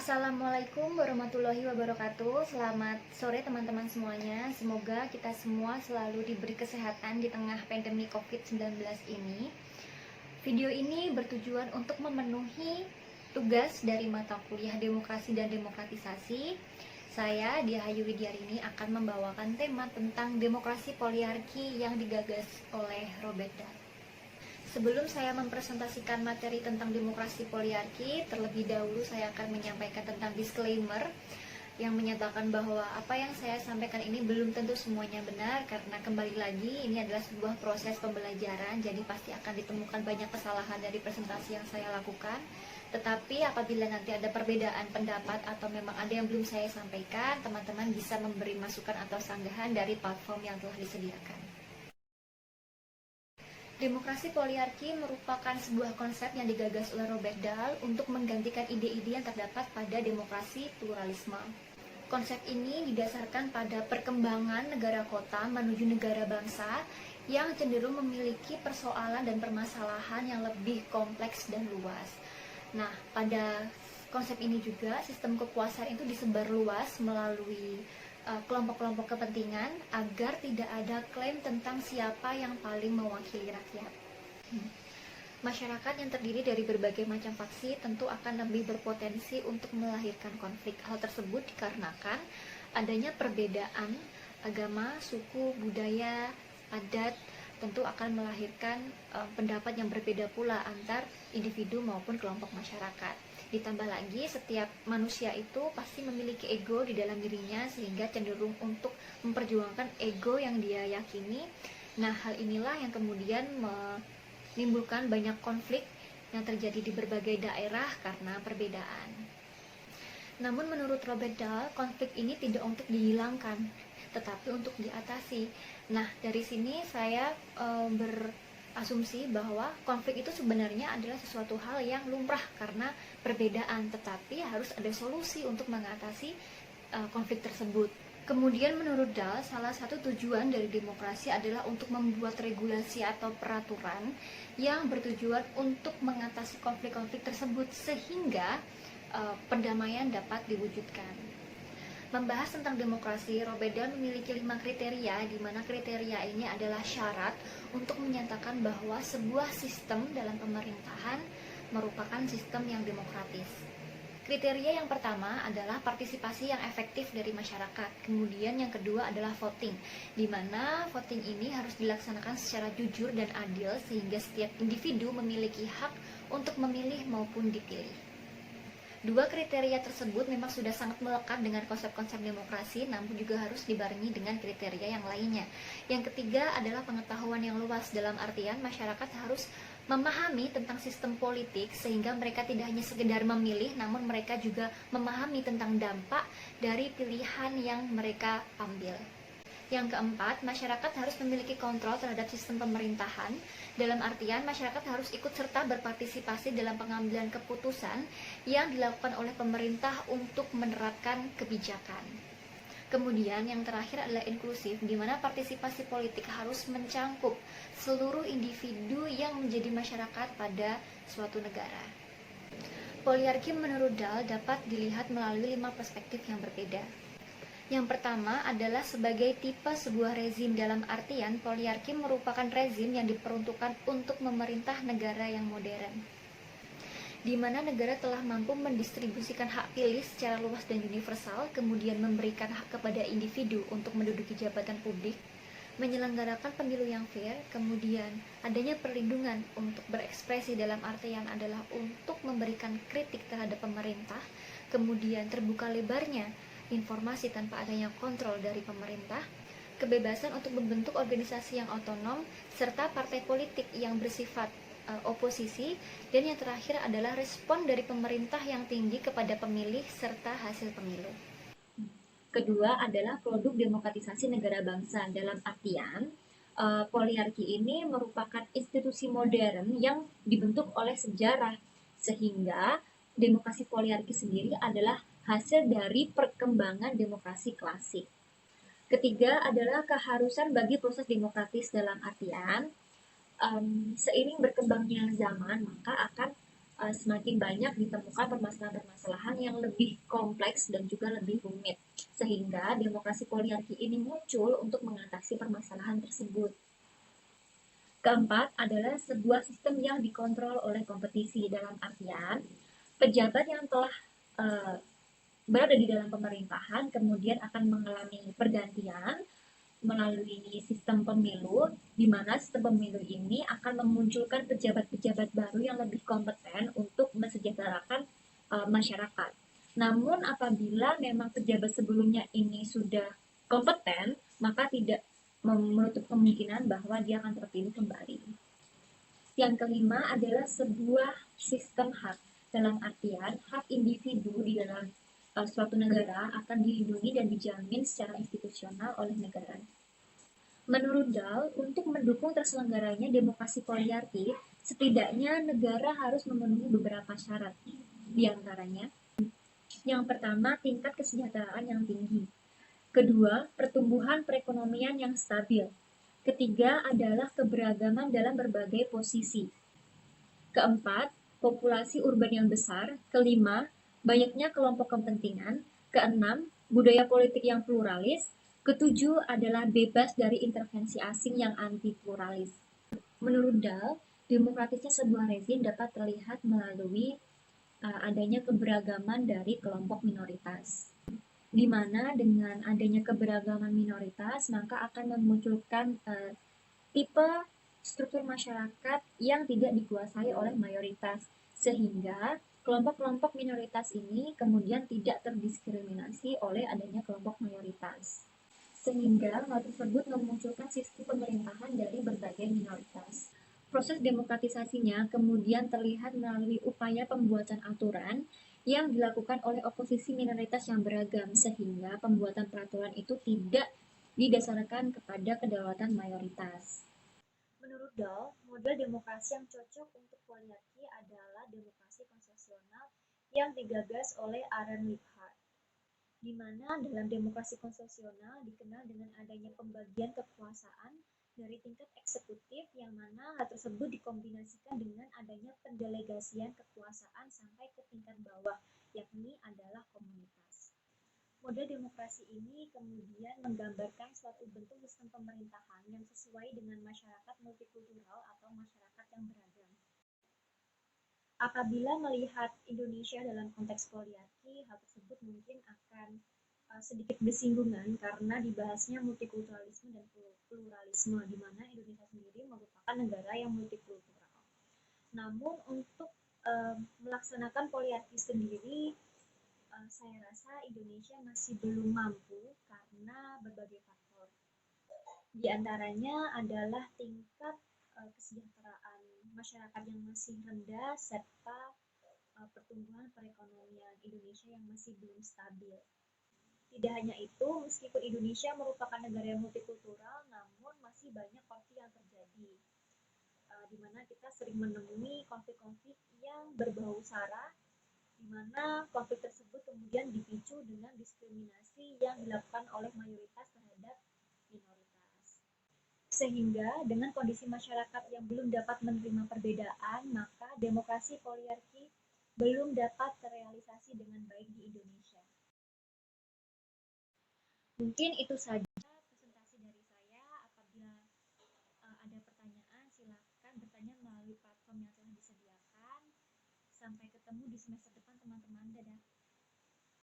Assalamualaikum warahmatullahi wabarakatuh. Selamat sore teman-teman semuanya. Semoga kita semua selalu diberi kesehatan di tengah pandemi COVID-19 ini. Video ini bertujuan untuk memenuhi tugas dari mata kuliah Demokrasi dan Demokratisasi. Saya, Diah Ayu Widyarini, akan membawakan tema tentang demokrasi poliarki yang digagas oleh Robert Dahl. Sebelum saya mempresentasikan materi tentang demokrasi poliarki, terlebih dahulu saya akan menyampaikan tentang disclaimer yang menyatakan bahwa apa yang saya sampaikan ini belum tentu semuanya benar, karena kembali lagi ini adalah sebuah proses pembelajaran, jadi pasti akan ditemukan banyak kesalahan dari presentasi yang saya lakukan. Tetapi apabila nanti ada perbedaan pendapat atau memang ada yang belum saya sampaikan, teman-teman bisa memberi masukan atau sanggahan dari platform yang telah disediakan. Demokrasi poliarki merupakan sebuah konsep yang digagas oleh Robert Dahl untuk menggantikan ide-ide yang terdapat pada demokrasi pluralisme. Konsep ini didasarkan pada perkembangan negara kota menuju negara bangsa yang cenderung memiliki persoalan dan permasalahan yang lebih kompleks dan luas. Nah, pada konsep ini juga sistem kekuasaan itu disebar luas melalui kelompok-kelompok kepentingan agar tidak ada klaim tentang siapa yang paling mewakili rakyat. Masyarakat yang terdiri dari berbagai macam faksi tentu akan lebih berpotensi untuk melahirkan konflik. Hal tersebut dikarenakan adanya perbedaan agama, suku, budaya, adat, tentu akan melahirkan pendapat yang berbeda pula antar individu maupun kelompok masyarakat. Ditambah lagi, setiap manusia itu pasti memiliki ego di dalam dirinya, sehingga cenderung untuk memperjuangkan ego yang dia yakini. Nah, hal inilah yang kemudian menimbulkan banyak konflik yang terjadi di berbagai daerah karena perbedaan. Namun menurut Robert Dahl, konflik ini tidak untuk dihilangkan, tetapi untuk diatasi. Nah, dari sini saya berasumsi bahwa konflik itu sebenarnya adalah sesuatu hal yang lumrah karena perbedaan, tetapi harus ada solusi untuk mengatasi konflik tersebut. Kemudian menurut Dahl, salah satu tujuan dari demokrasi adalah untuk membuat regulasi atau peraturan yang bertujuan untuk mengatasi konflik-konflik tersebut sehingga perdamaian dapat diwujudkan. Membahas tentang demokrasi, Robert Dahl memiliki 5 kriteria, di mana kriteria ini adalah syarat untuk menyatakan bahwa sebuah sistem dalam pemerintahan merupakan sistem yang demokratis. Kriteria yang pertama adalah partisipasi yang efektif dari masyarakat. Kemudian yang kedua adalah voting, di mana voting ini harus dilaksanakan secara jujur dan adil sehingga setiap individu memiliki hak untuk memilih maupun dipilih. Dua kriteria tersebut memang sudah sangat melekat dengan konsep-konsep demokrasi, namun juga harus dibarengi dengan kriteria yang lainnya. Yang ketiga adalah pengetahuan yang luas, dalam artian masyarakat harus memahami tentang sistem politik sehingga mereka tidak hanya sekedar memilih, namun mereka juga memahami tentang dampak dari pilihan yang mereka ambil. Yang keempat, masyarakat harus memiliki kontrol terhadap sistem pemerintahan, dalam artian masyarakat harus ikut serta berpartisipasi dalam pengambilan keputusan yang dilakukan oleh pemerintah untuk menerapkan kebijakan. Kemudian yang terakhir adalah inklusif, di mana partisipasi politik harus mencangkup seluruh individu yang menjadi masyarakat pada suatu negara. Poliarki menurut Dahl dapat dilihat melalui 5 perspektif yang berbeda. Yang pertama adalah sebagai tipe sebuah rezim, dalam artian poliarki merupakan rezim yang diperuntukkan untuk memerintah negara yang modern, di mana negara telah mampu mendistribusikan hak pilih secara luas dan universal, kemudian memberikan hak kepada individu untuk menduduki jabatan publik, menyelenggarakan pemilu yang fair, kemudian adanya perlindungan untuk berekspresi, dalam artian adalah untuk memberikan kritik terhadap pemerintah, kemudian terbuka lebarnya informasi tanpa adanya kontrol dari pemerintah, kebebasan untuk membentuk organisasi yang otonom, serta partai politik yang bersifat oposisi, dan yang terakhir adalah respon dari pemerintah yang tinggi kepada pemilih serta hasil pemilu. Kedua adalah produk demokratisasi negara bangsa, dalam artian poliarki ini merupakan institusi modern yang dibentuk oleh sejarah, sehingga demokrasi poliarki sendiri adalah hasil dari perkembangan demokrasi klasik. Ketiga adalah keharusan bagi proses demokratis, dalam artian seiring berkembangnya zaman maka akan semakin banyak ditemukan permasalahan-permasalahan yang lebih kompleks dan juga lebih rumit. Sehingga demokrasi poliarki ini muncul untuk mengatasi permasalahan tersebut. Keempat adalah sebuah sistem yang dikontrol oleh kompetisi, dalam artian pejabat yang telah uh, berada di dalam pemerintahan kemudian akan mengalami pergantian melalui sistem pemilu, di mana sistem pemilu ini akan memunculkan pejabat-pejabat baru yang lebih kompeten untuk mesejahterakan masyarakat. Namun apabila memang pejabat sebelumnya ini sudah kompeten, maka tidak menutup kemungkinan bahwa dia akan terpilih kembali. Yang kelima adalah sebuah sistem hak, dalam artian hak individu di dalam suatu negara akan dilindungi dan dijamin secara institusional oleh negara. Menurut Dahl, untuk mendukung terselenggaranya demokrasi poliarki, setidaknya negara harus memenuhi beberapa syarat. Di antaranya, yang pertama, tingkat kesejahteraan yang tinggi. Kedua, pertumbuhan perekonomian yang stabil. Ketiga adalah keberagaman dalam berbagai posisi. Keempat, populasi urban yang besar. Kelima, banyaknya kelompok kepentingan. Keenam, budaya politik yang pluralis. Ketujuh adalah bebas dari intervensi asing yang anti-pluralis. Menurut Dahl, demokratisnya sebuah rezim dapat terlihat melalui adanya keberagaman dari kelompok minoritas. Di mana dengan adanya keberagaman minoritas, maka akan memunculkan tipe struktur masyarakat yang tidak dikuasai oleh mayoritas, sehingga kelompok-kelompok minoritas ini kemudian tidak terdiskriminasi oleh adanya kelompok mayoritas. Sehingga hal tersebut memunculkan sistem pemerintahan dari berbagai minoritas. Proses demokratisasinya kemudian terlihat melalui upaya pembuatan aturan yang dilakukan oleh oposisi minoritas yang beragam, sehingga pembuatan peraturan itu tidak didasarkan kepada kedaulatan mayoritas. Menurut Dahl, model demokrasi yang cocok untuk poliarki adalah demokrasi konsesional yang digagas oleh Aaron Liebhardt, di mana dalam demokrasi konsesional dikenal dengan adanya pembagian kekuasaan dari tingkat eksekutif, yang mana hal tersebut dikombinasikan dengan adanya pendelegasian kekuasaan sampai ke tingkat bawah, yakni adalah komunitas. Model demokrasi ini kemudian menggambarkan suatu bentuk sistem pemerintahan yang sesuai dengan masyarakat multikultural atau masyarakat yang beragam. Apabila melihat Indonesia dalam konteks poliarki, hal tersebut mungkin akan sedikit bersinggungan karena dibahasnya multikulturalisme dan pluralisme, di mana Indonesia sendiri merupakan negara yang multikultural. Namun untuk melaksanakan poliarki sendiri, saya rasa Indonesia masih belum mampu karena berbagai faktor. Di antaranya adalah tingkat kesejahteraan masyarakat yang masih rendah serta pertumbuhan perekonomian Indonesia yang masih belum stabil. Tidak hanya itu, meskipun Indonesia merupakan negara yang multikultural, namun masih banyak konflik yang terjadi, di mana kita sering menemui konflik-konflik yang berbau sara, di mana konflik tersebut kemudian dipicu dengan diskriminasi yang dilakukan oleh mayoritas terhadap minoritas. Sehingga dengan kondisi masyarakat yang belum dapat menerima perbedaan, maka demokrasi poliarki belum dapat terrealisasi dengan baik di Indonesia. Mungkin itu saja presentasi dari saya. Apabila ada pertanyaan, silakan bertanya melalui platform yang telah disediakan. Sampai ketemu di semester depan, teman-teman. Dadah.